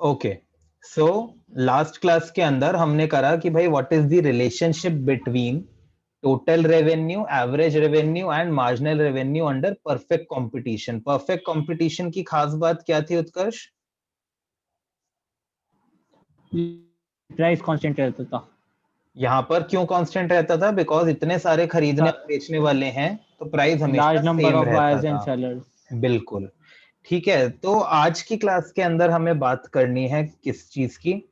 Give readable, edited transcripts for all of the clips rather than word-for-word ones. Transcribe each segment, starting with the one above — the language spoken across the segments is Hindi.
ओके, सो लास्ट क्लास के अंदर हमने करा कि भाई what is the relationship between total revenue, average revenue and marginal revenue under perfect competition. Perfect competition की खास बात क्या थी उत्कर्ष? प्राइस कांस्टेंट रहता था। यहाँ पर क्यों कांस्टेंट रहता था? बिकॉज इतने सारे खरीदने और बेचने वाले हैं तो प्राइस हमेशा लार्ज नंबर सेम ऑफ रहता बायर्स एंड था। सेलर्स। बिल्कुल ठीक है। तो आज की क्लास के अंदर हमें बात करनी है किस चीज की?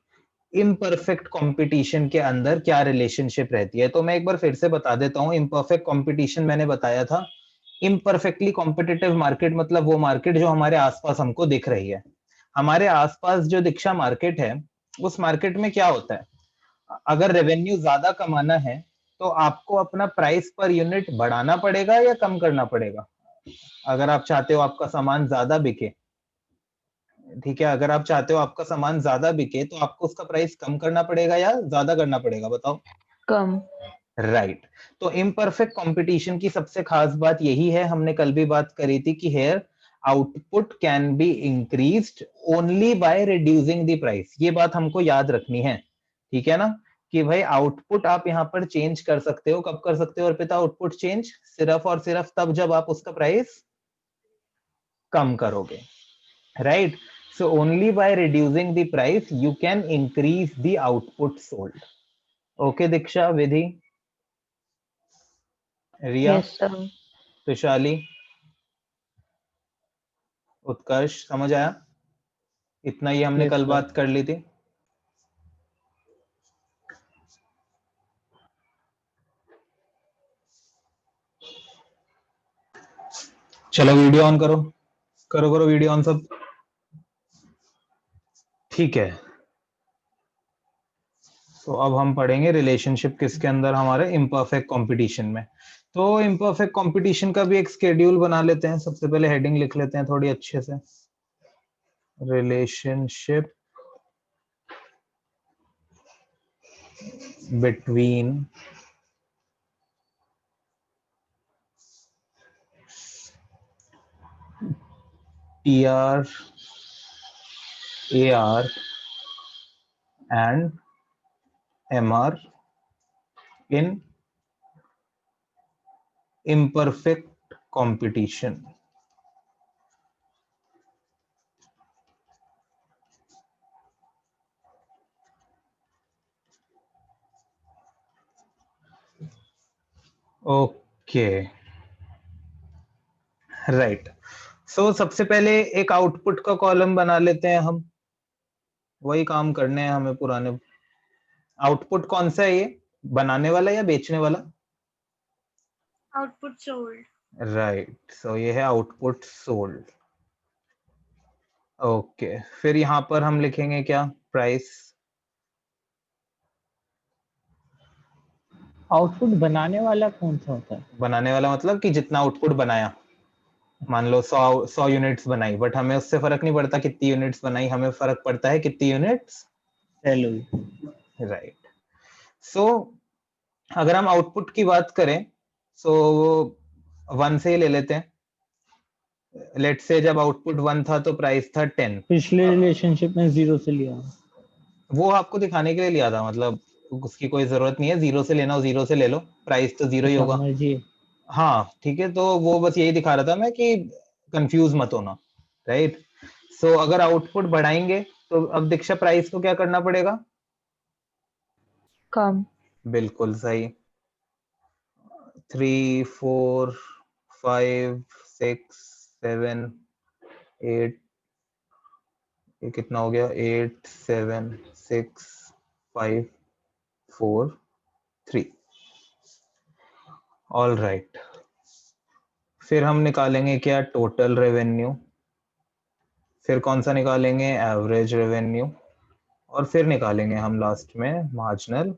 इम्परफेक्ट कंपटीशन के अंदर क्या रिलेशनशिप रहती है। तो मैं एक बार फिर से बता देता हूँ। इम्परफेक्ट कंपटीशन मैंने बताया था, इम्परफेक्टली कॉम्पिटिटिव मार्केट मतलब वो मार्केट जो हमारे आसपास हमको दिख रही है। हमारे आसपास जो दीक्षा मार्केट है, उस मार्केट में क्या होता है? अगर रेवेन्यू ज्यादा कमाना है तो आपको अपना प्राइस पर यूनिट बढ़ाना पड़ेगा या कम करना पड़ेगा? अगर आप चाहते हो आपका सामान ज्यादा बिके, ठीक है, अगर आप चाहते हो आपका सामान ज्यादा बिके तो आपको उसका प्राइस कम करना पड़ेगा या ज्यादा करना पड़ेगा? बताओ। कम। राइट। तो इम्परफेक्ट कंपटीशन की सबसे खास बात यही है, हमने कल भी बात करी थी कि here output can be increased only by reducing the price. ये बात हमको याद रखनी है, ठीक है ना? कि भाई आउटपुट आप यहाँ पर चेंज कर सकते हो। कब कर सकते हो अर्पिता आउटपुट चेंज? सिर्फ और सिर्फ तब जब आप उसका प्राइस कम करोगे, right? So only by reducing the price you can increase the output sold. Okay, Diksha, Vidhi, Riya, yes sir. Tushali, Utkarsh, समझ आया? इतना ही हमने यस कल सर। बात कर ली थी। चलो वीडियो ऑन करो, करो करो वीडियो ऑन सब। ठीक है, तो अब हम पढ़ेंगे रिलेशनशिप किसके अंदर? हमारे इम्परफेक्ट कंपटीशन में। तो इम्परफेक्ट कंपटीशन का भी एक स्केड्यूल बना लेते हैं। सबसे पहले हेडिंग लिख लेते हैं थोड़ी अच्छे से, relationship between TR, AR and MR in imperfect competition. Okay, right. So सबसे पहले एक आउटपुट का कॉलम बना लेते हैं हम। वही काम करने हैं हमें पुराने। आउटपुट कौन सा है ये? बनाने वाला या बेचने वाला? Output sold. राइट, सो ये है आउटपुट सोल्ड। ओके, फिर यहाँ पर हम लिखेंगे क्या? प्राइस। आउटपुट बनाने वाला कौन सा होता है? बनाने वाला मतलब कि जितना आउटपुट बनाया। मान लो 100 यूनिट्स बनाई, बट हमें उससे फर्क नहीं पड़ता कितनी यूनिट्स बनाई, हमें फर्क पड़ता है कितनी यूनिट्स सेल हुई। राइट। सो अगर हम आउटपुट की बात करें, सो 1 से ही ले लेते हैं। लेट्स से जब आउटपुट 1 था तो प्राइस था 10। पिछले रिलेशनशिप में 0 से लिया। वो आपको दिखाने के लिए लिया था, मतलब उसकी कोई जरूरत नहीं है। 0 से लेना हो 0 से ले लो, प्राइस तो 0 ही अच्छा, होगा। मर्जी। हाँ ठीक है, तो वो बस यही दिखा रहा था मैं कि कंफ्यूज मत होना, राइट? सो अगर आउटपुट बढ़ाएंगे तो अब दीक्षा प्राइस को क्या करना पड़ेगा? कम। बिल्कुल सही। 3 4 5 6 7 8, ये कितना हो गया? 8 7 6 5 4 3। All right. फिर हम निकालेंगे क्या? Total revenue. फिर कौन सा निकालेंगे? Average revenue. और फिर निकालेंगे हम लास्ट में मार्जिनल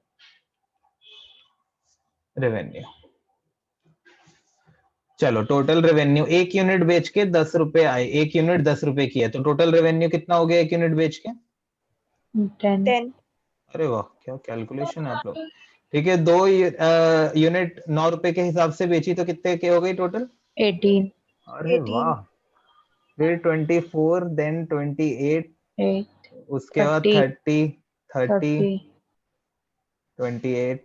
रेवेन्यू। चलो, टोटल रेवेन्यू, एक यूनिट बेच के 10 रुपए आए। एक यूनिट 10 रुपए की है तो टोटल रेवेन्यू कितना हो गया एक यूनिट बेच के? 10। 10। अरे वाह, क्या कैलकुलेशन है आप लोग। ठीक है, दो यूनिट 9 रुपए के हिसाब से बेची तो कितने के हो गई टोटल? 18। अरे 18। वाह। फिर 24, देन 28, 8, उसके बाद 30, 30, 30, 28,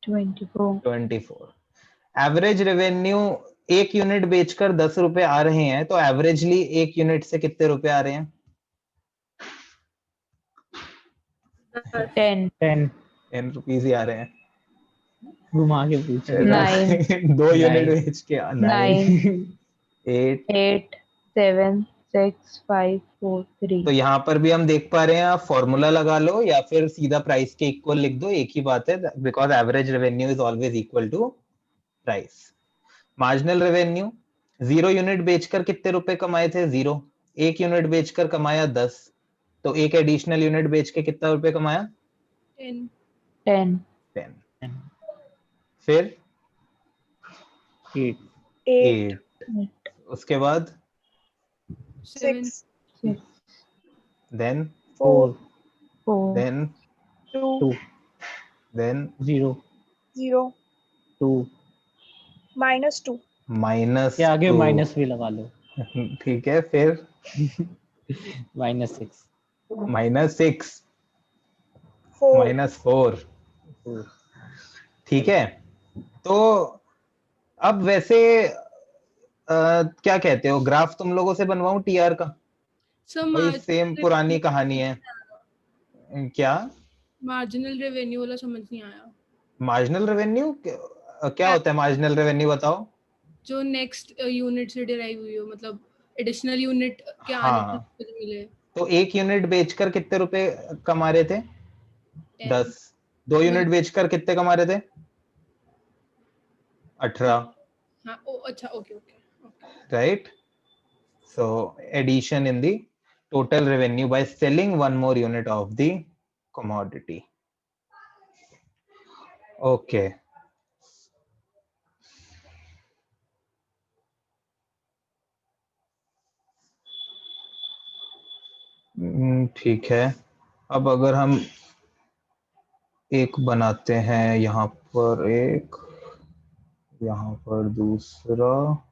24. 24। एवरेज रेवेन्यू, एक यूनिट बेचकर 10 रुपए आ रहे हैं, तो एवरेजली एक यूनिट से कितने रुपए आ रहे हैं? 10, 10 10 रुपीज ही आ रहे हैं। घुमा के पूछ रहे 9, दो यूनिट 9 बेच के 9, 9, 8। 8, 7, 6, 5, 4, 3. तो यहाँ पर भी हम देख पा रहे हैं, आप फॉर्मूला लगा लो या फिर सीधा प्राइस के इक्वल लिख दो, एक ही बात है, because average revenue is always equal to price. Marginal revenue, 0 unit बेचकर कितने रुपए कमाए थे? 0। एक यूनिट बेचकर कमाया 10, तो एक एडिशनल यूनिट बेच के कितना रुपए कमाया? 10, 10, 10। फिर 8 8, 8, उसके बाद 7, 6, देन 4 4, देन 2, 2 देन 0 0, 2 -2, माइनस के आगे 2। माइनस भी लगा लो। ठीक है, फिर -6 -6, 4, -4। ठीक है, तो अब वैसे क्या कहते हो, ग्राफ तुम लोगों से बनवाऊं टीआर का? सर वही सेम पुरानी कहानी है। क्या? मार्जिनल रेवेन्यू वाला समझ नहीं आया। मार्जिनल रेवेन्यू क्या होता है? मार्जिनल रेवेन्यू बताओ। जो नेक्स्ट यूनिट से डिराइव हुई हो, मतलब एडिशनल यूनिट के आने हाँ, से कुछ मिले। तो एक यूनिट बेचकर कितने रुपए कमा रहे थे? 10, 10। 2 यूनिट बेचकर कितने कमा रहे थे? 18। हाँ, ओ अच्छा, okay okay okay. Right? So addition in the total revenue by selling one more unit of the commodity. Okay. ठीक है, अब अगर हम एक बनाते हैं, यहाँ पर एक, यहाँ पर दूसरा,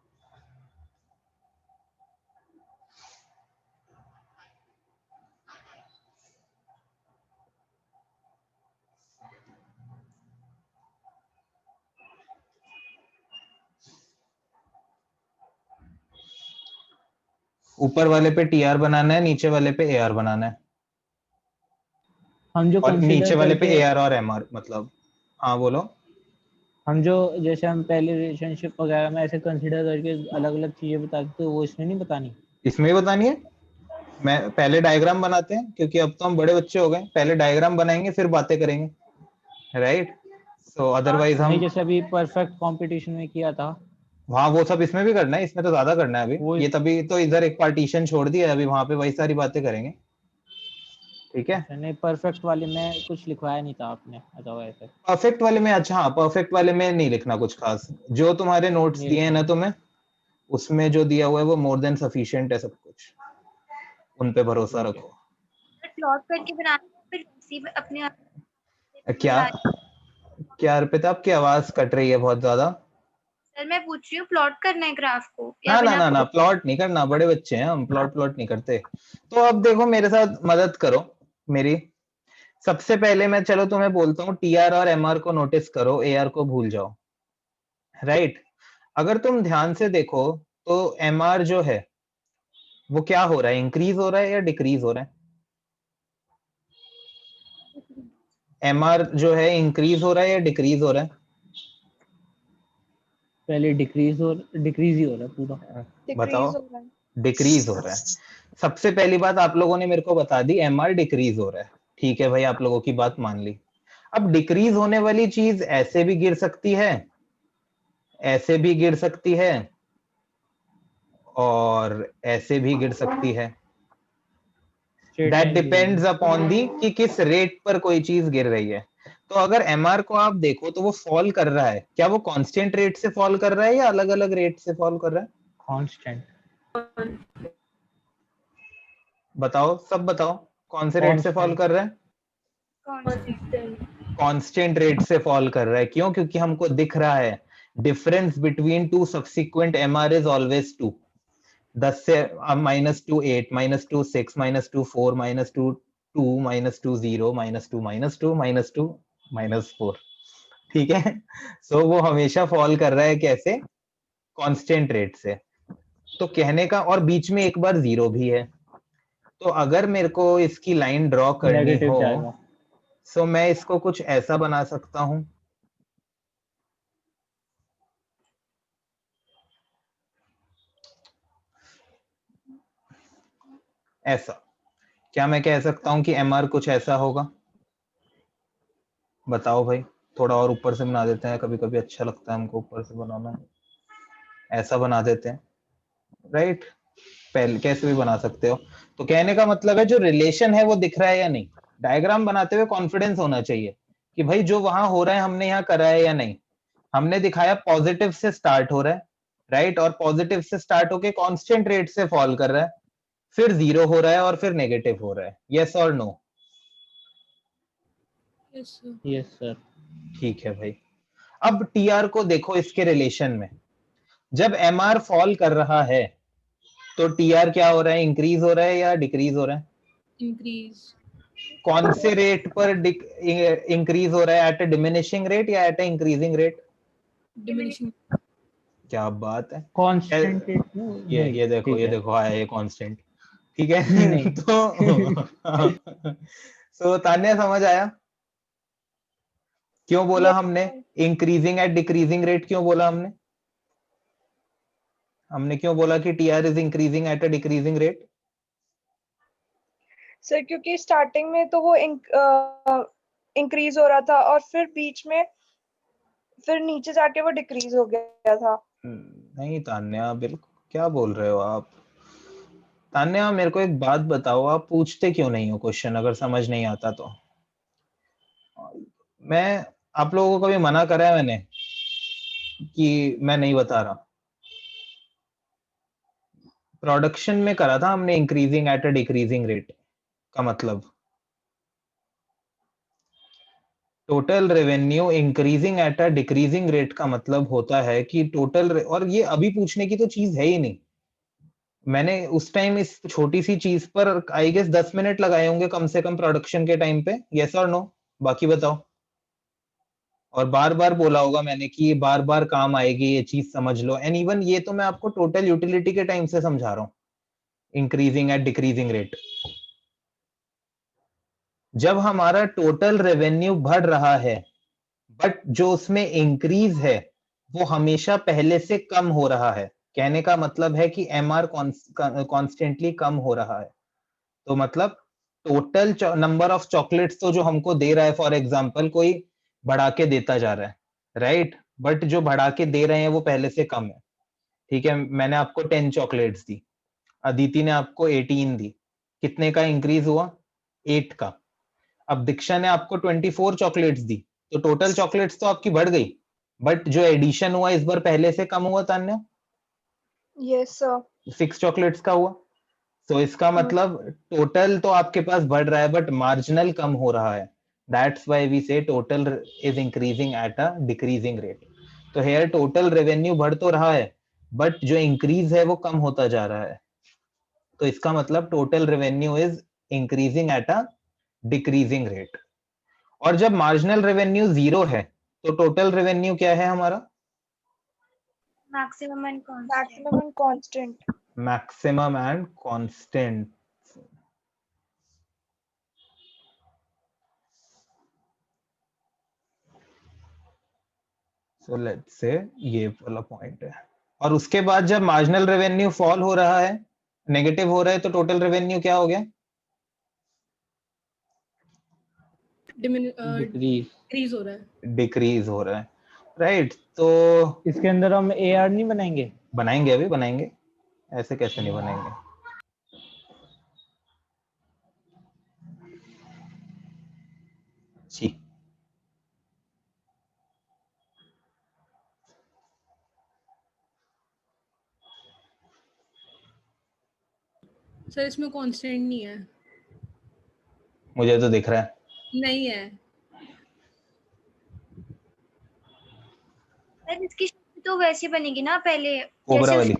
ऊपर वाले पे टीआर बनाना है, नीचे वाले पे एआर बनाना है, हम जो और नीचे कंसीडर वाले पे करके एआर और एमआर, मतलब। हाँ बोलो। हम जो जैसे हम पहले रिलेशनशिप वगैरह में ऐसे कंसीडर करके अलग अलग चीजें बताते थे, वो इसमें नहीं बतानी? इसमें ही बतानी है। मैं पहले डायग्राम बनाते हैं, क्योंकि अब तो हम बड़े बच्चे हो गए, पहले डायग्राम बनाएंगे फिर बातें करेंगे, राइट? सो अदरवाइज नहीं, हम, जैसे अभी परफेक्ट कंपटीशन में किया था। वहाँ वो सब इसमें भी करना है, इसमें तो ज्यादा करना है अभी। वो ये तभी तो इधर एक पार्टीशन छोड़ दिया है, अभी वहां पे वही सारी बातें करेंगे। ठीक है, अच्छा, नहीं परफेक्ट वाले में कुछ लिखवाया नहीं था आपने, अच्छा ऐसे परफेक्ट वाले में, अच्छा हाँ, परफेक्ट वाले में नहीं लिखना कुछ खास, जो तुम्हारे नोट्स नहीं दिए हैं ना लिखना। तुम्हें, उसमें जो दिया हुआ है वो मोर देन सफिशिएंट है, सब कुछ उन पे भरोसा ठीक है। रखो। प्लॉट करके बनाना फिर उसी में अपने आप क्या बता। क्या अर्पिता, आपकी आवाज कट रही है बहुत ज्यादा। सर मैं पूछ रही हूँ प्लॉट करना है ग्राफ को या ना ना बिना ना ना, प्लॉट नहीं करना, बड़े बच्चे हैं हम, प्लॉट नहीं करते। तो अब देखो, मेरे साथ मदद करो मेरी। सबसे पहले मैं, चलो तुम्हें बोलता हूँ, टीआर और एमआर को नोटिस करो, एआर को भूल जाओ, राइट? अगर तुम ध्यान से देखो तो एमआर जो है वो क्या हो रहा है, इंक्रीज हो रहा है या डिक्रीज हो रहा है? एमआर जो है इंक्रीज हो रहा है या डिक्रीज हो रहा है? पहले डिक्रीज ही हो रहा है पूरा। बताओ। डिक्रीज हो रहा है। डिक्रीज हो रहा है। सबसे पहली बात आप लोगों ने मेरे को बता दी, एमआर डिक्रीज हो रहा है। ठीक है भाई, आप लोगों की बात मान ली। अब डिक्रीज होने वाली चीज ऐसे भी गिर सकती है, ऐसे भी गिर सकती है, और ऐसे भी गिर सकती है। Straight that line depends upon the कि किस रेट पर कोई चीज गिर रही है। तो अगर एमआर को आप देखो तो वो फॉल कर रहा है, क्या वो कांस्टेंट रेट से फॉल कर रहा है या अलग अलग रेट से फॉल कर रहा है? कांस्टेंट। बताओ, सब बताओ, कौन से रेट से फॉल कर रहा है? कांस्टेंट रेट से फॉल कर रहा है। क्यों? क्योंकि हमको दिख रहा है difference between two subsequent MR is always 2। 10 से -2 8, -2 6, -2 4, -2 2, -2 0, -2 -2 -2 -4, ठीक है। सो वो हमेशा फॉल कर रहा है कैसे, कांस्टेंट रेट से। तो कहने का, और बीच में एक बार 0 भी है। तो अगर मेरे को इसकी लाइन ड्रॉ करनी नेगेटिव हो, जाएगा। सो मैं इसको कुछ ऐसा बना सकता हूं, ऐसा। क्या मैं कह सकता हूं कि MR कुछ ऐसा होगा? बताओ भाई। थोड़ा और ऊपर से बना देते हैं, कभी कभी अच्छा लगता है हमको ऊपर से बनाना। ऐसा बना देते हैं, राइट? पहले कैसे भी बना सकते हो। तो कहने का मतलब है जो रिलेशन है वो दिख रहा है या नहीं। डायग्राम बनाते हुए कॉन्फिडेंस होना चाहिए कि भाई जो वहां हो रहा है हमने यहाँ करा है या नहीं। हमने दिखाया पॉजिटिव से स्टार्ट हो रहा है, राइट? और पॉजिटिव से स्टार्ट होके कांस्टेंट रेट से फॉल कर रहा है, फिर 0 हो रहा है और फिर नेगेटिव हो रहा है। यस और no? Yes sir. Yes sir. ठीक है भाई। अब टीआर को देखो इसके रिलेशन में। जब एमआर फॉल कर रहा है तो टीआर क्या हो रहा है, इंक्रीज हो रहा है या डिक्रीज हो रहा है? इंक्रीज। कौन से रेट पर इंक्रीज हो रहा है, एट अ डिमिनिशिंग रेट या at a increasing rate? Diminishing. क्या बात है। कांस्टेंट रेट ये देखो, ठीक ये है। देखो आया ये कांस्टेंट, ठीक है। नहीं तो सो तान्या समझ आया क्यों बोला हमने इंक्रीजिंग एट डिक्रीजिंग रेट? क्यों बोला हमने? हमने क्यों बोला कि TR is increasing at a decreasing rate? Sir क्योंकि स्टार्टिंग में तो वो इंक्रीज हो रहा था और फिर बीच में फिर नीचे जाके वो डिक्रीज हो गया था। नहीं तान्या, बिल्कुल क्या बोल रहे हो आप? तान्या मेरे को एक बात बताओ, आप पूछते क्यों नहीं हो क्वेश्चन अगर समझ नहीं आता तो? मैं आप लोगों को कभी मना करा है मैंने कि मैं नहीं बता रहा? प्रोडक्शन में करा था हमने increasing at a decreasing rate का मतलब total revenue increasing at a decreasing rate का मतलब होता है कि टोटल, और ये अभी पूछने की तो चीज है ही नहीं। मैंने उस टाइम इस छोटी सी चीज पर आई गेस 10 मिनट लगाए होंगे कम से कम प्रोडक्शन के टाइम पे। यस और नो? बाकी बताओ। और बार बार बोला होगा मैंने कि ये बार बार काम आएगी, ये चीज समझ लो। एंड इवन ये तो मैं आपको टोटल यूटिलिटी के टाइम से समझा रहा हूँ, इंक्रीजिंग एट डिक्रीजिंग रेट। जब हमारा टोटल रेवेन्यू बढ़ रहा है बट जो उसमें इंक्रीज है वो हमेशा पहले से कम हो रहा है, कहने का मतलब है कि एमआर कॉन्स्टेंटली कम हो रहा है। तो मतलब टोटल नंबर ऑफ चॉकलेट्स तो जो हमको दे रहा है, फॉर एग्जांपल कोई बढ़ा के देता जा रहा है, राइट? बट जो बढ़ा के दे रहे हैं वो पहले से कम है, ठीक है। मैंने आपको 10 चॉकलेट्स दी, अदिति ने आपको 18 दी, कितने का इंक्रीज हुआ? 8 का। अब दीक्षा ने आपको 24 चॉकलेट्स दी, तो टोटल चॉकलेट्स तो आपकी बढ़ गई, बट जो एडिशन हुआ इस बार पहले से कम हुआ। Tanya yes sir. 6 चॉकलेट्स का हुआ। तो इसका मतलब टोटल तो आपके पास बढ़ रहा है बट मार्जिनल कम हो रहा है। दैट्स व्हाई वी से total is increasing at a decreasing rate. तो हेयर टोटल रेवेन्यू बढ़ तो रहा है बट जो इंक्रीज है वो कम होता जा रहा है। तो इसका मतलब total revenue is increasing at a decreasing rate. और जब मार्जिनल रेवेन्यू 0 है तो टोटल रेवेन्यू क्या है हमारा? Maximum and constant. Maximum and constant. Maximum and constant. So let's say ये वाला पॉइंट है। और उसके बाद जब मार्जिनल रेवेन्यू फॉल हो रहा है, नेगेटिव हो रहा है, तो टोटल रेवेन्यू क्या हो गया? डिक्रीज। डिक्रीज हो रहा है। डिक्रीज हो रहा है, राइट? तो इसके अंदर हम AR नहीं बनाएंगे? बनाएंगे, अभी बनाएंगे, ऐसे कैसे नहीं बनाएंगे। जी सर इसमें कांस्टेंट नहीं है। मुझे तो दिख रहा है। नहीं है। सर इसकी शक्ल तो वैसी बनेगी ना पहले कोबरा जैसे वाली।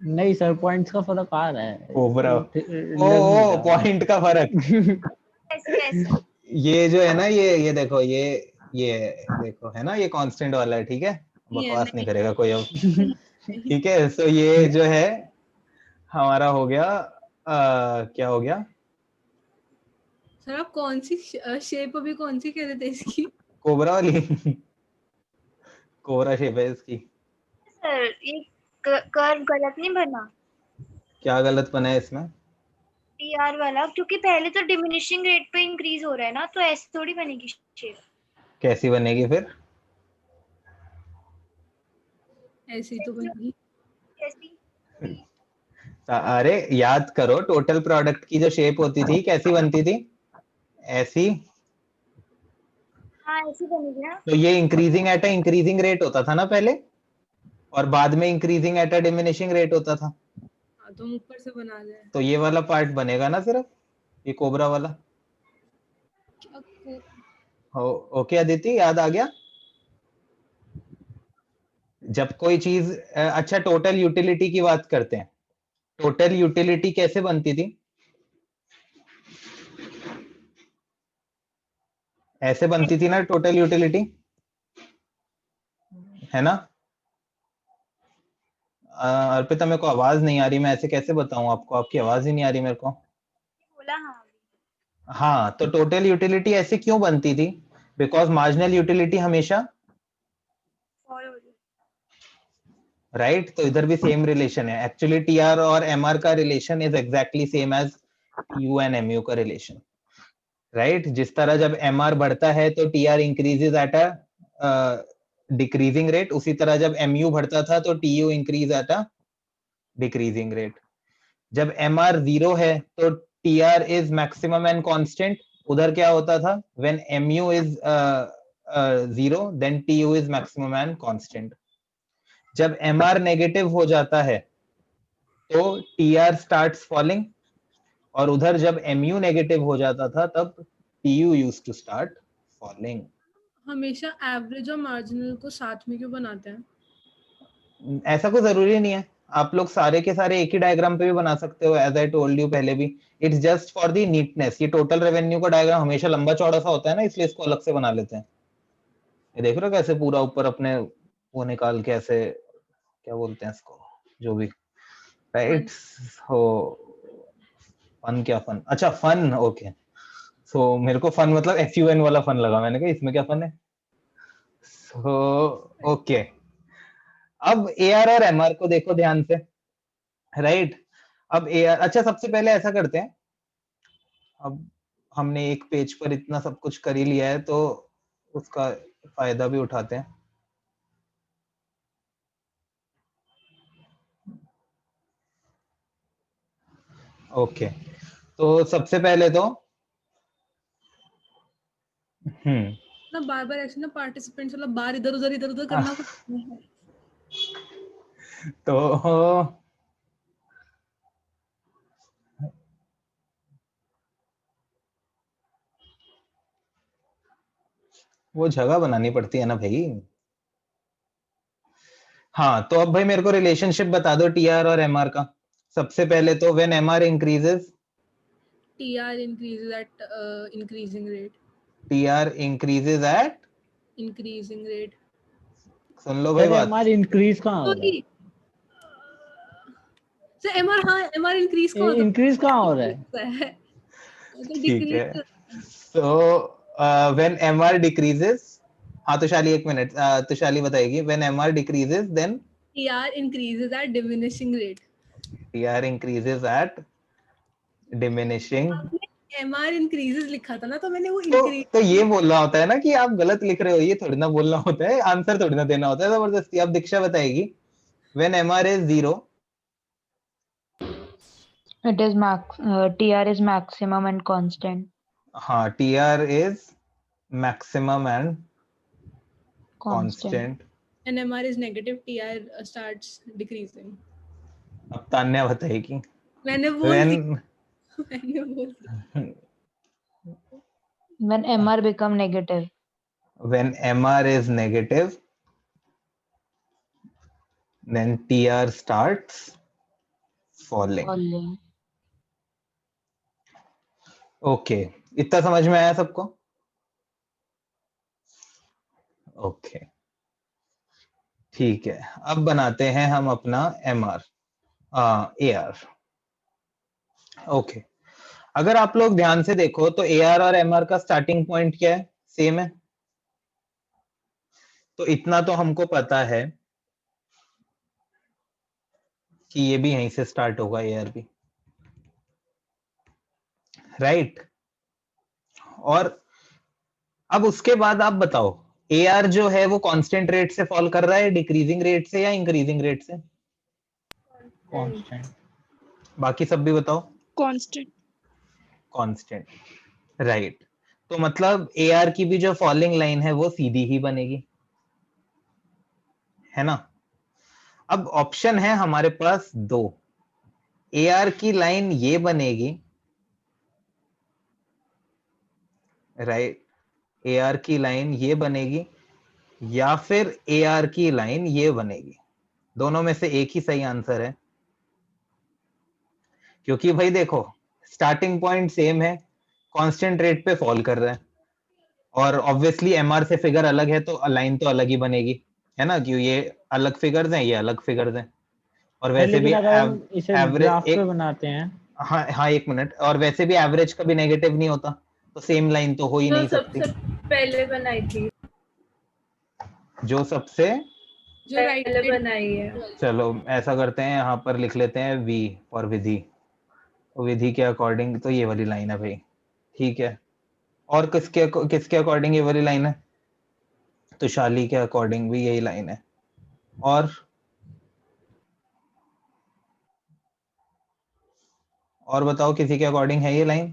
नहीं सर, पॉइंट्स का फर्क आ रहा है। कोबरा, लग ओ नहीं ओ रहा। पॉइंट का फर्क। कैसे कैसे? ये जो है ना, ये देखो, ये देखो है ना, ये कांस्टेंट वाला है, ठीक है, नहीं है, बकवास नहीं नहीं करेगा कोई अब। नहीं। ठीक है, सो ये जो है हमारा हो गया, क्या हो गया, सर आप कौन सी शेप अभी कौन सी कह रहे थे इसकी? कोबरा वाली। कोबरा शेप है इसकी। सर ये कर्व गलत नहीं बना क्या गलत बना है इसमें? टीआर वाला, क्योंकि पहले तो डिमिनिशिंग रेट पे इंक्रीज हो रहा है ना, तो ऐसे थोड़ी बनेगी शेप। कैसी बनेगी फिर? ऐसी तो बनेगी। कैसी? अरे याद करो, टोटल प्रोडक्ट की जो शेप होती थी कैसी बनती थी? ऐसी। हाँ ऐसी बनेगी ना। तो ये increasing at a increasing rate होता था ना पहले, और बाद में increasing at a diminishing rate होता था। हाँ तो हम ऊपर से बना रहे हैं। तो ये वाला पार्ट बनेगा ना सिर्फ, ये कोबरा वाला। क्या को- ओके अदिति, याद आ गया? जब कोई चीज, अच्छा टोटल यूटिलिटी की बात करते हैं। टोटल यूटिलिटी कैसे बनती थी? ऐसे बनती थी ना टोटल यूटिलिटी, है ना? अर्पिता, मेरे को आवाज नहीं आ रही, मैं ऐसे कैसे बताऊं आपको, आपकी आवाज ही नहीं आ रही मेरे को। बोला हाँ। हाँ, तो टोटल यूटिलिटी ऐसे क्यों बनती थी? बिकॉज मार्जिनल यूटिलिटी हमेशा, फॉलो हो जाए। राइट, तो इधर भी सेम रिलेशन है एक्चुअली। टीआर और एमआर का रिलेशन is exactly same as U and MU का रिलेशन, राइट। जिस तरह जब एमआर बढ़ता है तो TR increases at a decreasing rate, उसी तरह जब एमयू बढ़ता था तो TU increase at a decreasing rate. जब एमआर 0 है तो TR is maximum and constant. उधर क्या होता था, when MU is 0 then TU is maximum and constant. जब एमआर नेगेटिव हो जाता है तो टीआर स्टार्ट्स फॉलिंग, और उधर जब एमयू नेगेटिव हो जाता था तब TU used to start falling. हमेशा एवरेज और मार्जिनल को साथ में क्यों बनाते हैं? ऐसा कोई जरूरी नहीं है, आप लोग सारे के सारे एक ही डायग्राम पे भी बना सकते हो, एज आई टोल्ड यू पहले भी। It's just for the neatness. ये टोटल रेवेन्यू का डायग्राम हमेशा लंबा चौड़ा सा होता है ना, इसलिए इसको अलग से बना लेते हैं। ये देख रहे हो कैसे पूरा ऊपर अपने वो निकाल के, ऐसे क्या बोलते हैं इसको, जो भी, राइट। हो, फन, क्या फन, अच्छा फन, ओके। सो मेरे को फन मतलब FUN वाला फन लगा, मैंने कहा इसमें क्या फन है। सो ओके, अब AR और MR को देखो ध्यान से, राइट। अब AR, अच्छा सबसे पहले ऐसा करते हैं, अब हमने एक पेज पर इतना सब कुछ कर ही लिया है तो उसका फायदा भी उठाते हैं। ओके, तो सबसे पहले तो ना बार बार ऐसे ना पार्टिसिपेंट्स मतलब बार इधर उधर करना कुछ नहीं है। तो वो जगह बनानी पड़ती है ना भाई। हाँ, तो अब भाई मेरे को रिलेशनशिप बता दो टीआर और एमआर का। सबसे पहले तो when MR increases, TR increases at increasing rate. TR increases eight, Increasing rate. सुन लो भाई सर बात। हमारी इंक्रीज कहाँ हो रहा है? सर MR, हाँ MR इंक्रीज कहाँ होता इंक्रीज कहाँ हो रहा है? तो ठीक है, decrease. So when MR decreases, हाँ तुषाली एक मिनट, तुषाली बताएगी, when MR decreases then TR increases at diminishing rate. TR increases at diminishing. आपने MR increases लिखा था ना, तो मैंने वो तो ये increase। बोलना होता है ना कि आप गलत लिख रहे हो, ये थोड़ी ना बोलना होता है, आंसर थोड़ी ना देना होता है जबरदस्ती। अब दीक्षा बताएगी, when MR is 0, It is TR is maximum and constant. हाँ TR is maximum and Constant. Constant. And MR is negative, TR starts decreasing. अब तान्या बताएगी, मैंने बोल व्हेन दिया, मैंने बोल दिया। When MR become negative. when MR is negative then TR starts falling. falling. Okay, इतना समझ में आया सबको? ओके, ठीक है। अब बनाते हैं हम अपना MR AR। ओके, अगर आप लोग ध्यान से देखो तो AR और MR का स्टार्टिंग पॉइंट क्या है? सेम है। तो इतना तो हमको पता है कि ये भी यहीं से स्टार्ट होगा, AR भी, राइट। और अब उसके बाद आप बताओ, AR जो है वो कांस्टेंट रेट से फॉल कर रहा है, डिक्रीजिंग रेट से या इंक्रीजिंग रेट से? कांस्टेंट। बाकी सब भी बताओ। कांस्टेंट। Constant, right. तो मतलब AR की भी जो फॉलिंग लाइन है वो सीधी ही बनेगी, है ना। अब ऑप्शन है हमारे पास दो। AR की लाइन ये बनेगी, राइट, AR की लाइन ये बनेगी, या फिर AR की लाइन ये बनेगी। दोनों में से एक ही सही आंसर है, क्योंकि भाई देखो स्टार्टिंग पॉइंट सेम है, कांस्टेंट रेट पे फॉल कर रहा है, और ऑब्वियसली MR से फिगर अलग है तो लाइन तो अलग ही बनेगी, है ना, क्यों ये अलग फिगर्स हैं, ये अलग फिगर्स हैं। और सर वैसे भी लेकिन अगर हम इसे एवरेज ग्राफ पे एक, बनाते हैं, हाँ हाँ एक मिनट, और वैसे भी एवरेज कभी नेगेटिव नहीं होता, तो सेम लाइन तो हो ही नहीं सकती। पहले बनाई थी, जो सबसे जो राइट पहले बनाई है। चलो ऐसा करते हैं, यहाँ पर लिख लेते हैं V फॉर विधि। विधि के अकॉर्डिंग तो ये वाली लाइन है भाई, ठीक है। और किसके अकॉर्डिंग ये वाली लाइन है? तो शाली के अकॉर्डिंग भी यही लाइन है। और बताओ किसी के अकॉर्डिंग है ये लाइन?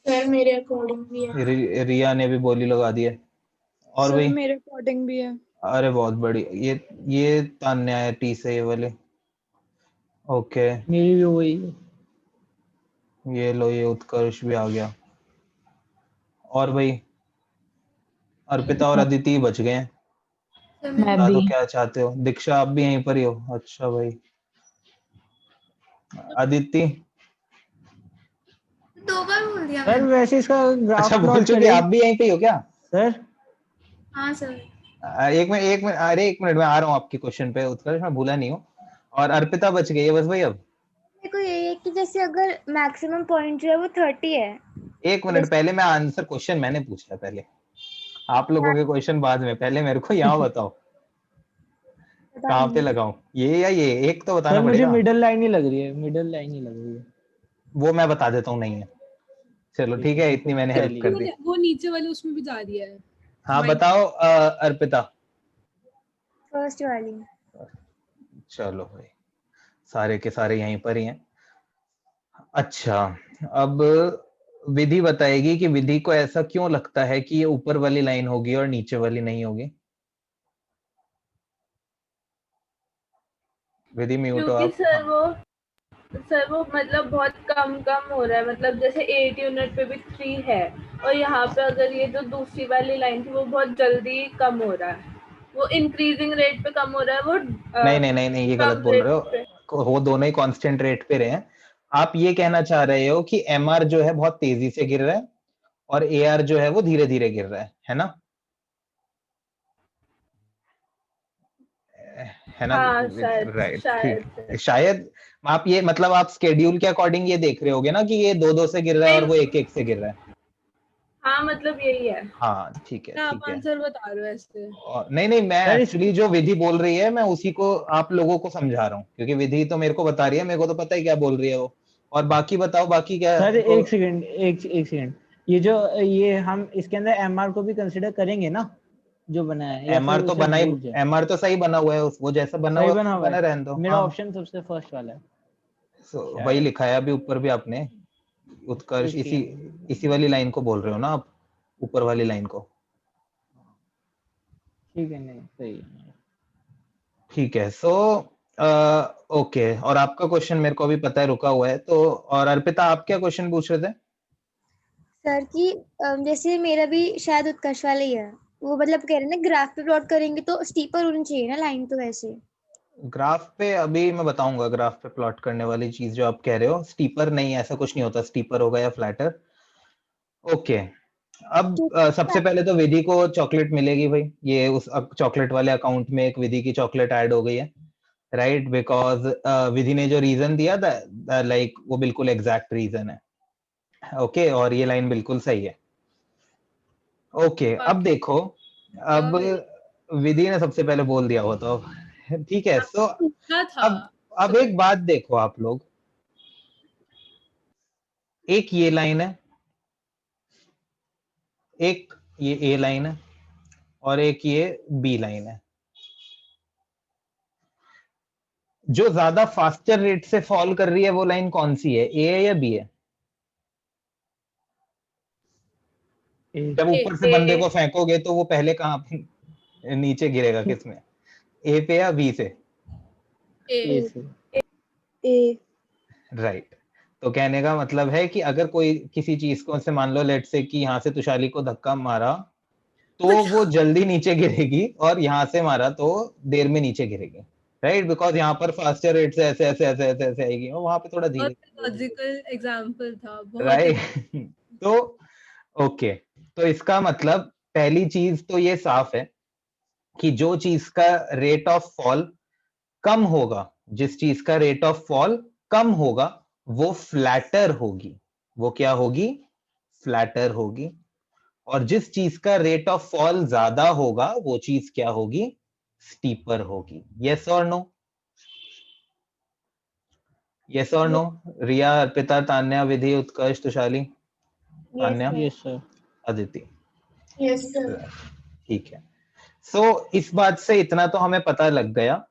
सर मेरे अकॉर्डिंग भी है। रिया ने भी बोली लगा दी है। और सर भाई मेरे अकॉर्डिंग भी है। अरे बहुत बड़ी, ये तान्या है T से ये वाली। ओके, मेरी भी वही है। ये लो, ये उत्कर्ष भी आ गया। और भाई अर्पिता और अदिति बच गए हैं। मैं बता भी। दो क्या चाहते हो। दीक्षा आप भी यहीं पर ही हो? अच्छा भाई। अदिति, दो बार बोल दिया सर मैंने। वैसे इसका ग्राफ अच्छा बोल प्लॉट चुके, करें आप भी यहीं पे ही हो क्या? सर? हाँ सर। एक मिनट, अरे एक मिनट, मैं आ रहा हूँ आपके क्वेश्चन पे, उत्कर्ष मैं भूला नहीं हूँ। और अर्पिता बच गई है बस भाई। अब मेरे को यही है कि जैसे अगर मैक्सिमम पॉइंट जो है वो 30 है। एक मिनट, पहले मैं आंसर, क्वेश्चन मैंने पूछा है पहले, आप लोगों के क्वेश्चन बाद में, पहले मेरे को यहाँ बताओ कहाँ पे लगाऊं, ये या ये, एक तो बताना सर मुझे पड़ेगा। मिडिल लाइन ही लग रही है, मिडिल लाइन ही लग रही है। वो मैं बता देता हूँ, नहीं है। चलो ठीक है, इतनी मैंने हेल्प कर दी। वो नीचे वाले उसमें भी जा रही है। हाँ बताओ अर्पिता। फर्स्ट वाली। चलो भाई, सारे के सारे यहीं पर ही हैं। अच्छा, अब विधि बताएगी कि विधि को ऐसा क्यों लगता है कि ये ऊपर वाली लाइन होगी और नीचे वाली नहीं होगी। विधि म्यूट हो क्योंकि आप। सर वो मतलब बहुत कम हो रहा है, मतलब जैसे 8 यूनिट पे भी 3 है, और यहाँ पे अगर ये जो दूसरी वाली लाइन थी वो बहुत जल्दी कम हो रहा है, वो इंक्रीजिंग रेट पे कम हो रहा है, वो नहीं नहीं नहीं नहीं, ये गलत कम बोल रेट रहे पे। हो, वो दोनों ही कांस्टेंट रेट पे रहे हैं। आप ये कहना चाह रहे हो कि MR जो है बहुत तेजी से गिर रहा है और AR जो है वो धीरे धीरे गिर रहा है ना? है ना? हाँ शायद, राइट, ठीक शायद है, शायद। आप ये मतलब आप स्केड्यूल के अकॉर्डिंग ये देख रहे होगे ना कि ये दो दो से गिर रहा है और वो एक एक से गिर रहा है। हाँ मतलब यही है। हाँ ठीक है, आप ठीक है। आंसर बता रहे हो ऐसे। और नहीं नहीं, मैं सर एक्चुअली जो विधि बोल रही है मैं उसी को आप लोगों को समझा रहा हूँ, क्योंकि विधि तो मेरे को बता रही है, मेरे को तो पता ही क्या बोल रही है वो। और बाकी बताओ, बाकी क्या सर को... एक सेकंड, एक सेकंड, ये हम इसके अंदर MR को भी कंसीडर करेंगे ना, जो बना है, या फिर MR तो उसे बना ही, भूल जाए? MR तो सही बना हुआ है, वो जैसा बना सही हुआ है बना वैसे हुआ बना है। रहने दो। मेरा हाँ, ऑप्शन सबसे फर्स्ट वाला है। वही लिखा है अभी ऊपर भी आपने, उत्कर्ष, एक इसी वाली लाइन को बोल रहे हो ना आप, ऊपर वाली लाइन को? ठीक है, नहीं सही है। ठीक है, सो ओके। और आपका क्वेश्चन मेरे को अभी पता है रुका हुआ है, तो और अर्पिता आप क्या क्वेश्चन पूछ रहे थे? सर की जैसे मेरा भी शायद उत्कर्ष वाला ही है, वो मतलब कह रहे हैं ना ग्राफ पे प्लॉट करेंगे तो स्टीपर होनी चाहिए ना लाइन, तो वैसे। ग्राफ पे अभी मैं बताऊंगा, ग्राफ पे प्लॉट करने वाली चीज जो आप कह रहे हो, स्टीपर नहीं, ऐसा कुछ नहीं होता, स्टीपर होगा या फ्लैटर। ओके, अब सबसे पहले तो विधि को चॉकलेट मिलेगी भाई, ये उस चॉकलेट वाले अकाउंट में एक विधि की चॉकलेट ऐड हो गई है, राइट, बिकॉज विधि ने जो रीजन दिया था लाइक वो बिल्कुल एग्जैक्ट रीजन है। ओके, और ये लाइन बिल्कुल सही है। ओके, अब देखो, अब विधि ने सबसे पहले बोल दिया हो तो ठीक है। तो पूछना था। अब एक बात देखो आप लोग, एक ये लाइन है, एक ये ए लाइन है, और एक ये बी लाइन है। जो ज्यादा फास्टर रेट से फॉल कर रही है वो लाइन कौन सी है, ए है या बी है? जब ऊपर से बंदे को फेंकोगे तो वो पहले कहाँ नीचे गिरेगा, किसमें, ए पे या बी से? ए से। ए। राइट। तो कहने का मतलब है कि अगर कोई किसी चीज को से मान लो लेट से कि यहाँ से तुषाली को धक्का मारा तो वो जल्दी नीचे गिरेगी, और यहाँ से मारा तो देर में नीचे गिरेगी, राइट, बिकॉज यहाँ पर फास्टर रेट से ऐसे ऐसे ऐसे ऐसे ऐसे आएगी, और वहां पे थोड़ा धीरे, लॉजिकल एग्जांपल था बहुत। राइट। तो ओके, तो इसका मतलब पहली चीज तो ये साफ है कि जो चीज का रेट ऑफ फॉल कम होगा, जिस चीज का रेट ऑफ फॉल कम होगा वो फ्लैटर होगी। वो क्या होगी? फ्लैटर होगी। और जिस चीज का रेट ऑफ फॉल ज्यादा होगा वो चीज क्या होगी? स्टीपर होगी। यस और नो? यस और no? Riya, Arpita, Tanya, Vidhi, Utkarsh, Tushali, Tanya, yes sir. Aditi. Yes sir. ठीक है। सो इस बात से इतना तो हमें पता लग गया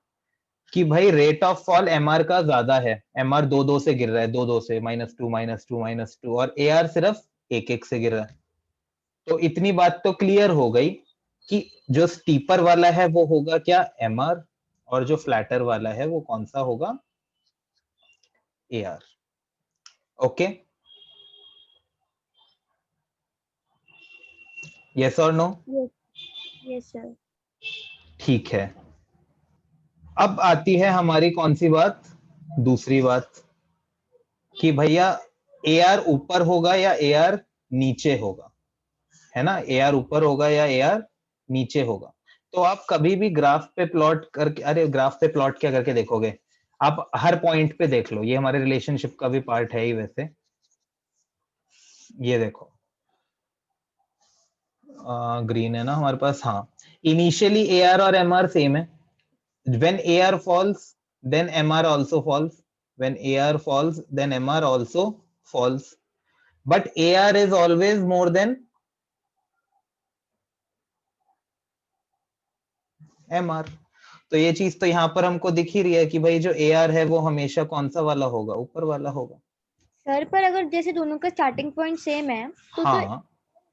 कि भाई रेट ऑफ फॉल एमआर का ज्यादा है, एमआर 2-2 से गिर रहा है, 2-2 से, -2 -2 -2, और एआर सिर्फ 1-1 से गिर रहा है। तो इतनी बात तो क्लियर हो गई कि जो स्टीपर वाला है वो होगा क्या? एमआर, और जो फ्लैटर वाला है वो कौन सा होगा? एआर। ओके, यस और नो? Yes sir. ठीक है। अब आती है हमारी कौन सी बात? दूसरी बात, कि भैया एआर ऊपर होगा या एआर नीचे होगा, है ना, एआर ऊपर होगा या एआर नीचे होगा। तो आप कभी भी ग्राफ पे प्लॉट करके, अरे ग्राफ पे प्लॉट क्या करके देखोगे, आप हर पॉइंट पे देख लो, ये हमारे रिलेशनशिप का भी पार्ट है ही वैसे। ये देखो, ग्रीन है ना हमारे पास, हाँ, इनिशियली एआर और एमआर सेम है, when AR falls then MR also falls, when AR falls then MR also falls, but AR is always more than MR। तो ये चीज तो यहाँ पर हमको दिख ही रही है कि भाई जो AR है वो हमेशा कौन सा वाला होगा? ऊपर वाला होगा। सर पर अगर जैसे दोनों का स्टार्टिंग पॉइंट सेम है तो हाँ,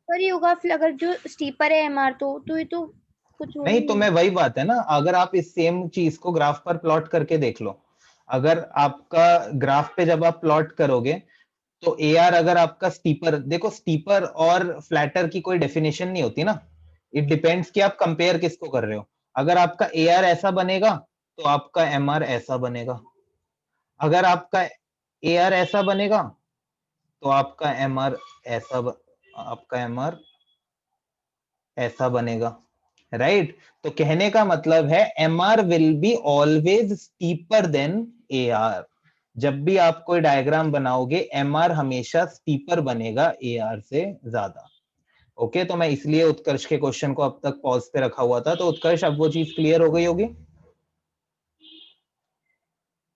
पर ही होगा, फिर अगर जो स्टीपर है एमआर तो ये तो कुछ हो ही नहीं तो मैं वही बात है ना, अगर आप इस सेम चीज को ग्राफ पर प्लॉट करके देख लो, अगर आपका ग्राफ पे जब आप प्लॉट करोगे तो AR अगर आपका स्टीपर, देखो स्टीपर और फ्लैटर की कोई डेफिनेशन नहीं होती ना, इट डिपेंड्स कि आप कंपेयर किसको कर रहे हो। अगर आपका AR ऐसा बनेगा तो आपका MR ऐसा बनेगा, अगर आपका AR ऐसा बनेगा तो आपका MR आपका MR ऐसा बनेगा, राइट। तो कहने का मतलब है MR will be always steeper than AR। जब भी आप कोई डायग्राम बनाओगे MR हमेशा स्टीपर बनेगा AR से ज्यादा। ओके, तो मैं इसलिए उत्कर्ष के क्वेश्चन को अब तक पॉज पे रखा हुआ था। तो उत्कर्ष, अब वो चीज क्लियर हो गई होगी?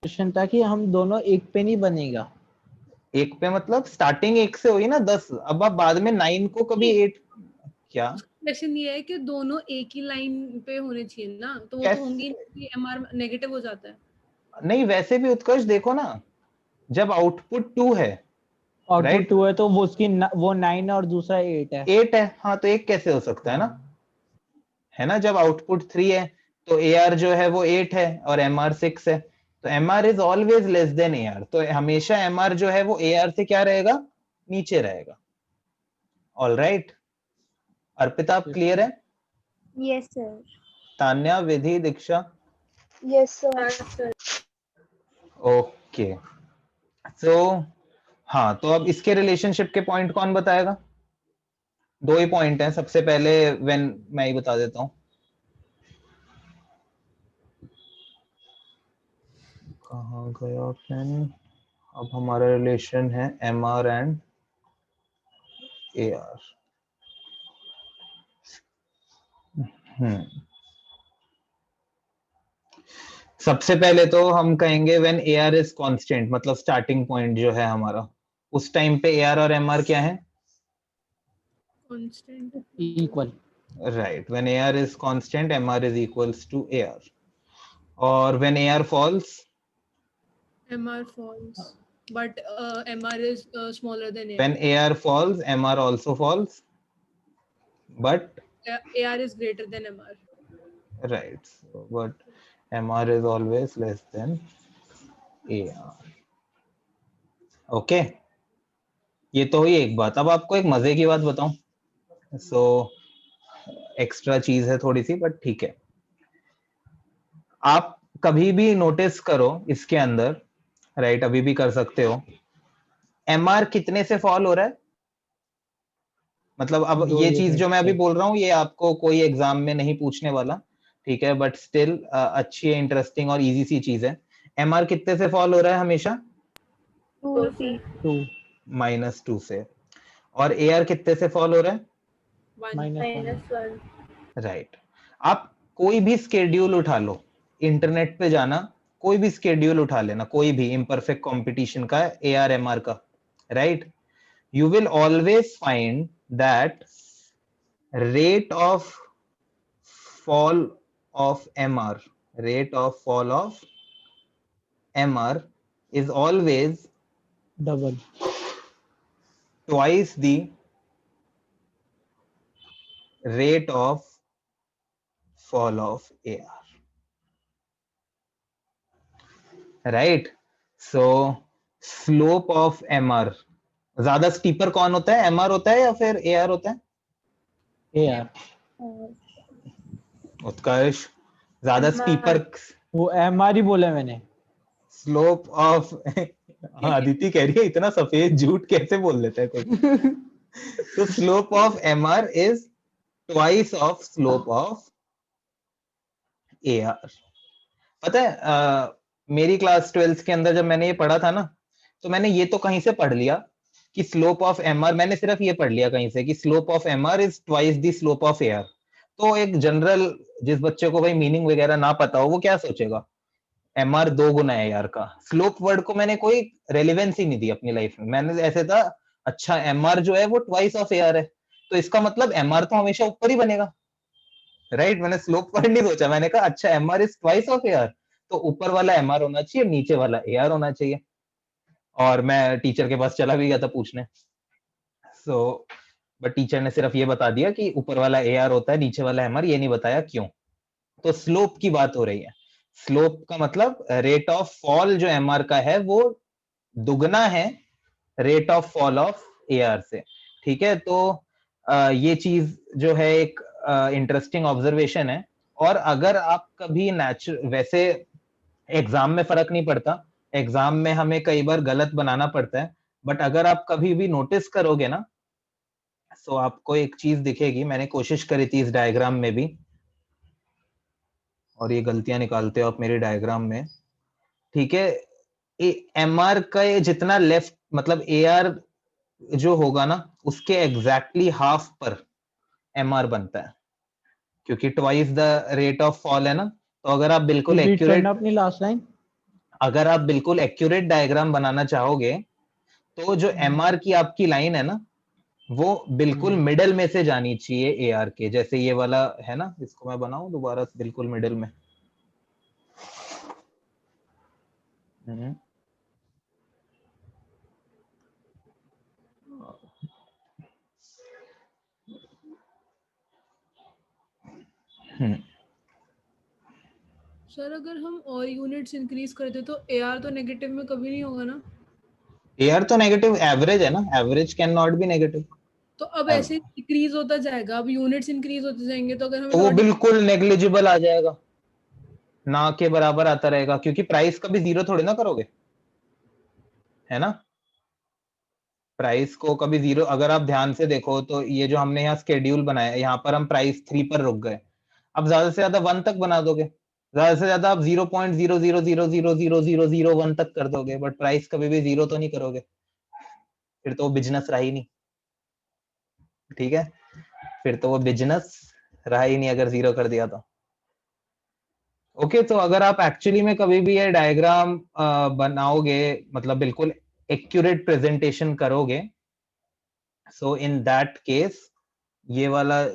क्वेश्चन था कि हम दोनों एक पे नहीं बनेगा। एक पे मतलब स्टार्टिंग एक से हुई ना 10, अब आप बाद में 9 को कभी 8 क्या? क्वेश्चन ये है कि दोनों एक ही लाइन पे होने चाहिए ना, तो वो तो होंगी नहीं, एमआर नेगेटिव हो जाता है। नहीं, वैसे भी उत्कर्ष देखो ना, जब आउटपुट 2 है, आउटपुट 2 है तो वो उसकी वो 9 और दूसरा 8 है। 8 है, हाँ, तो एक कैसे हो सकता है ना, है ना। जब आउटपुट 3 है तो AR जो है वो 8 है और MR 6 है, तो MR is always less than AR, तो हमेशा MR जो है वो AR से क्या रहेगा? नीचे रहेगा। ऑल राइट, अर्पिता आप क्लियर है? Yes sir. Tanya, Vidhi, Diksha? Yes sir. हाँ सर। ओके, सो हाँ, तो अब इसके रिलेशनशिप के पॉइंट कौन बताएगा? 2 ही पॉइंट हैं। सबसे पहले व्हेन मैं ही बता देता हूँ। कहाँ गया पेन? अब हमारा रिलेशन है MR एंड AR। सबसे पहले तो हम कहेंगे व्हेन AR इज कांस्टेंट, मतलब स्टार्टिंग पॉइंट जो है हमारा, उस टाइम पे AR और MR क्या है? Constant. Equal. Right, when AR is constant MR is equals to AR। और when AR falls, MR falls, but MR is smaller than AR. When AR falls MR also falls, but AR is greater than MR. right, so, but MR is always less than AR। Okay, ये तो हुई एक बात। अब आपको एक मजे की बात बताऊं, सो एक्स्ट्रा चीज है थोड़ी सी, बट ठीक है। आप कभी भी नोटिस करो इसके अंदर, राइट, अभी भी कर सकते हो, MR कितने से फॉल हो रहा है? मतलब अब दो ये चीज जो मैं अभी यूनिट बोल रहा हूँ ये आपको कोई एग्जाम में नहीं पूछने वाला, ठीक है, बट स्टिल अच्छी है, इंटरेस्टिंग और इजी सी चीज है। MR कितने से फॉल हो रहा है हमेशा? 2 से। 2 -2 से। और AR कितने से फॉल हो रहा है? -1। -1। राइट। आप कोई भी स्केड्यूल उठा लो, इंटरनेट पे जाना, कोई भी स्केड्यूल उठा लेना, कोई भी इम्परफेक्ट कंपटीशन का, AR MR का, right, you will always find that rate of fall of MR, rate of fall of MR is always double. twice the rate of fall of AR, right? So slope of MR, ज्यादा स्टीपर कौन होता है, MR होता है या फिर AR होता है? AR। उत्कर्ष, ज्यादा MR। स्टीपर वो MR ही बोला मैंने। स्लोप ऑफ आदिति कह रही है इतना सफेद झूठ कैसे बोल लेता है कोई। तो slope of MR is twice of slope of AR। पता है मेरी क्लास 12th के अंदर जब मैंने ये पढ़ा था ना, तो मैंने ये तो कहीं से पढ़ लिया कि स्लोप ऑफ MR, मैंने सिर्फ ये पढ़ लिया कहीं से कि slope of MR is twice the slope of AR। तो एक जनरल, जिस बच्चे को भाई मीनिंग वगैरह ना पता हो, वो क्या सोचेगा, MR 2 गुना है AR का। स्लोप वर्ड को मैंने कोई रेलिवेंस ही नहीं दी अपनी लाइफ में। मैंने ऐसे था, अच्छा MR जो है वो ट्वाइस ऑफ AR है, तो इसका मतलब MR तो हमेशा ऊपर ही बनेगा, राइट। मैंने स्लोप वर्ड नहीं सोचा, मैंने कहा अच्छा MR is twice of AR, तो ऊपर वाला MR होना चाहिए, नीचे वाला AR होना चाहिए। और मैं टीचर के पास चला भी गया था पूछने, सो बट टीचर ने सिर्फ ये बता दिया कि ऊपर वाला AR होता है, नीचे वाला MR, ये नहीं बताया क्यों। तो स्लोप की बात हो रही है। स्लोप का मतलब रेट ऑफ फॉल जो MR का है वो दुगना है rate of fall of AR से, ठीक है। तो ये चीज जो है एक इंटरेस्टिंग ऑब्जर्वेशन है। और अगर आप कभी वैसे एग्जाम में फर्क नहीं पड़ता, एग्जाम में हमें कई बार गलत बनाना पड़ता है, बट अगर आप कभी भी नोटिस करोगे ना, तो आपको एक चीज दिखेगी, मैंने कोशिश करी थी इस डायग्राम में भी, और ये गलतियां निकालते हो आप मेरे डायग्राम में, ठीक है। MR का ये जितना लेफ्ट, मतलब AR जो होगा ना, उसके एग्जैक्टली हाफ पर MR बनता है, क्योंकि twice the rate of fall है ना। तो अगर आप बिल्कुल रिपीट करना एक्यूरेट, अपनी लास्ट लाइन। अगर आप बिल्कुल एक्यूरेट डायग्राम बनाना चाहोगे, तो जो MR की आपकी लाइन है ना, वो बिल्कुल मिडल में से जानी चाहिए AR के, जैसे ये वाला है ना, इसको मैं बनाऊं दोबारा बिल्कुल मिडल में। सर अगर हम और यूनिट्स इंक्रीज करते तो AR तो नेगेटिव में कभी नहीं होगा ना? AR तो नेगेटिव एवरेज है ना, average can not be negative. तो अब ऐसे डिक्रीज होता जाएगा, अब यूनिट्स इंक्रीज होते जाएंगे, तो अगर तो हमें वो बिल्कुल नेग्लिजिबल आ जाएगा, ना के बराबर आता रहेगा, क्योंकि प्राइस कभी 0 थोड़ी ना करोगे, है ना। प्राइस को कभी 0, अगर आप ध्यान से देखो तो ये जो हमने यहाँ स्केड्यूल बनाया, यहाँ पर हम प्राइस 3 पर रुक गए। अब ज्यादा से ज्यादा 1 तक बना दोगे, ज्यादा से ज्यादा आप 0.00000001 तक कर दोगे, बट प्राइस कभी भी 0 तो नहीं करोगे, फिर तो वो बिजनेस रहा ही नहीं। ठीक है, फिर तो वो बिजनेस रहा ही नहीं अगर 0 कर दिया तो। ओके, तो अगर आप एक्चुअली में कभी भी ये डायग्राम बनाओगे, मतलब बिल्कुल एक्यूरेट प्रेजेंटेशन करोगे, सो इन दैट केस ये वाला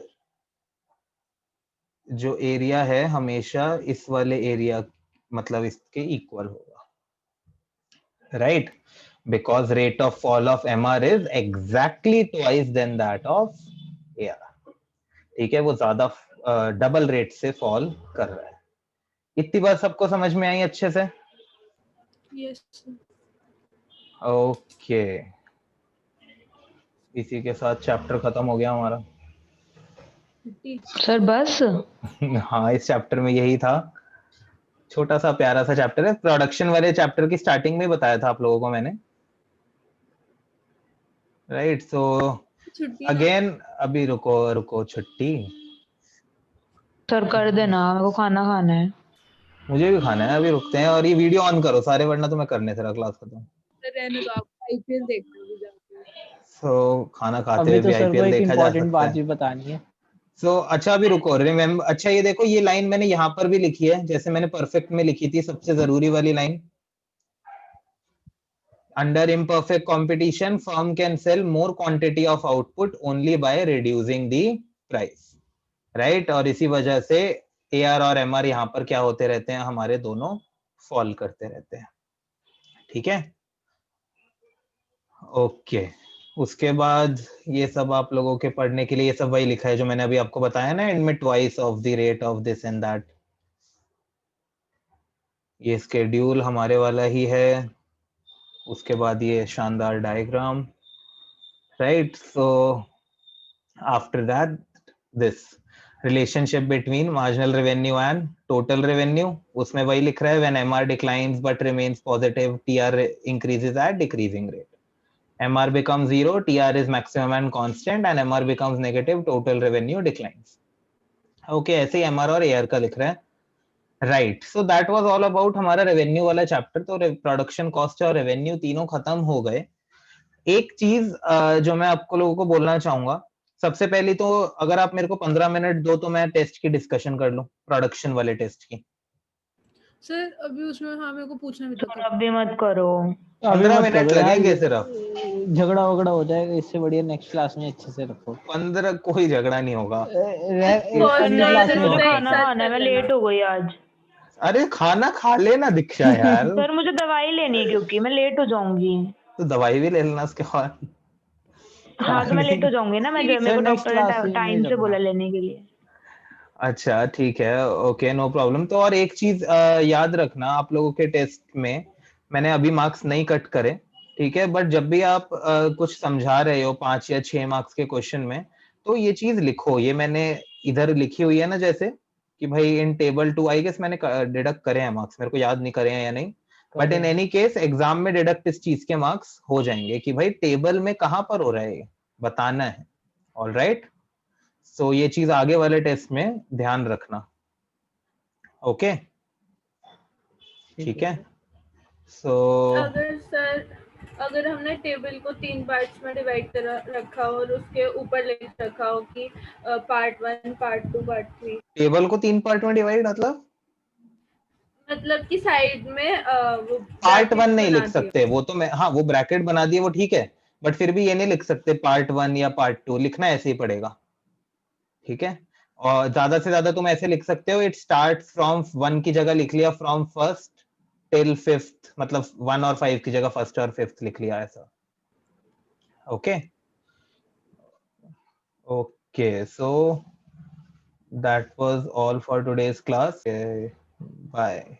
जो एरिया है हमेशा इस वाले एरिया मतलब इसके इक्वल होगा, right, because rate of fall of MR is exactly twice than that of AR। ठीक है, वो ज्यादा डबल रेट से फॉल कर रहा है। इतनी बात सबको समझ में आई अच्छे से? यस ओके, इसी के साथ चैप्टर खत्म हो गया हमारा। सर बस हाँ, इस चैप्टर में यही था, छोटा सा प्यारा सा चैप्टर है। प्रोडक्शन वाले चैप्टर की स्टार्टिंग में बताया था आप लोगों को मैंने, राइट। सो अगेन अभी रुको छुट्टी सर कर देना, मेरे को खाना खाना है। मुझे भी खाना है, अभी रुकते हैं। और ये वीडियो ऑन करो सारे, वरना तो मैं करने तेरा क्लास खत्म। रहने दो, आप आईपीएल देखना भी जाके। सो खाना खाते अभी हुए तो भी सर को आईपीएल एक देखा जा इम्पोर्टेंट सकता बात है। भी बतानी है। सो अच्छा अभी रुको, रिमेम्बर, अच्छा ये देखो, ये लाइन मैंने यहाँ पर भी लिखी है, जैसे मैंने परफेक्ट में लिखी थी, सबसे जरूरी वाली line. Under imperfect competition, firm can sell more quantity of output only by reducing the price, right? और इसी वजह से AR और MR यहाँ पर क्या होते रहते हैं, हमारे दोनों फॉल करते रहते हैं। ठीक है, ओके। उसके बाद ये सब आप लोगों के पढ़ने के लिए ये सब वही लिखा है जो मैंने अभी आपको बताया ना, एंड में twice of the rate of this and that. ये स्केड्यूल हमारे वाला ही है। उसके बाद ये शानदार diagram, right. So after that this relationship between marginal revenue and total revenue, उसमें वही लिख रहा है, when MR declines but remains positive, TR increases at decreasing rate. MR becomes 0, TR is maximum and constant, and MR becomes negative, total revenue declines. Okay, ऐसे ही MR और AR का लिख रहा है, right. So that was all about हमारा रेवेन्यू वाला चैप्टर। तो प्रोडक्शन कॉस्ट और रेवेन्यू तीनों खत्म हो गए। एक चीज जो मैं आपको लोगों को बोलना चाहूंगा, सबसे पहली तो अगर आप मेरे को 15 मिनट दो तो मैं टेस्ट की डिस्कशन कर लूं, प्रोडक्शन वाले टेस्ट की। सर अभी उसमें हाँ मेरे को पूछना भी था सर अभी मत करो, 15 मिनट लगेंगे सिर्फ। झगड़ा वगड़ा हो जाएगा, इससे बढ़िया नेक्स्ट क्लास में अच्छे से रखो। 15 कोई झगड़ा नहीं होगा। अगली क्लास में मुझे रखो। खाना खाना है, मैं लेट हो गई आज। अरे खाना खा लेना दीक्षा यार। सर मुझे दवाई लेनी है क्योंकि मैं लेट हो जाऊंगी। तो दवाई भी ले लेना उसके बाद। हाँ तो मैं लेट हो जाऊंगी ना, मैं मेरे को next डॉक्टर ने class में टाइम से रखना। बोला लेने के लिए। अच्छा ठीक है, ओके, नो प्रॉब्लम। तो और एक चीज याद रखना, आप लोगों के टेस्ट में मैंने अभी मार्क्स नहीं कट करे, ठीक है, बट जब भी आप कुछ समझा रहे हो 5 या 6 मार्क्स के क्वेश्चन में, तो ये चीज लिखो। ये मैंने इधर लिखी हुई है ना, जैसे कि भाई इन टेबल 2 आई गेस मैंने डिडक्ट करे हैं मार्क्स, मेरे को याद नहीं करे हैं या नहीं, but in any case exam में डिडक्ट इस चीज के मार्क्स हो जाएंगे कि भाई टेबल में कहां पर हो रहा है, बताना है। ऑल राइट, सो ये चीज आगे वाले टेस्ट में ध्यान रखना। ओके, ठीक है। सो अगर हमने टेबल को 3 पार्ट्स में डिवाइड कर रखा हो और उसके ऊपर लिख रखा हो कि पार्ट 1, पार्ट 2, पार्ट 3, टेबल को 3 पार्ट में डिवाइड मतलब कि साइड में वो पार्ट 1 नहीं लिख सकते, वो तो मैं, हाँ वो ब्रैकेट बना दिए वो ठीक है, बट फिर भी ये नहीं लिख सकते पार्ट 1 या पार्ट 2, लिखना ऐसे ही पड़ेगा, ठीक है। और ज्यादा से ज्यादा तुम ऐसे लिख सकते हो, इट स्टार्ट फ्रॉम 1 की जगह लिख लिया फ्रॉम फर्स्ट टिल 5th, मतलब 1 और 5 की जगह फर्स्ट और 5th लिख लिया ऐसा। Okay okay, so that was all for today's class. Bye.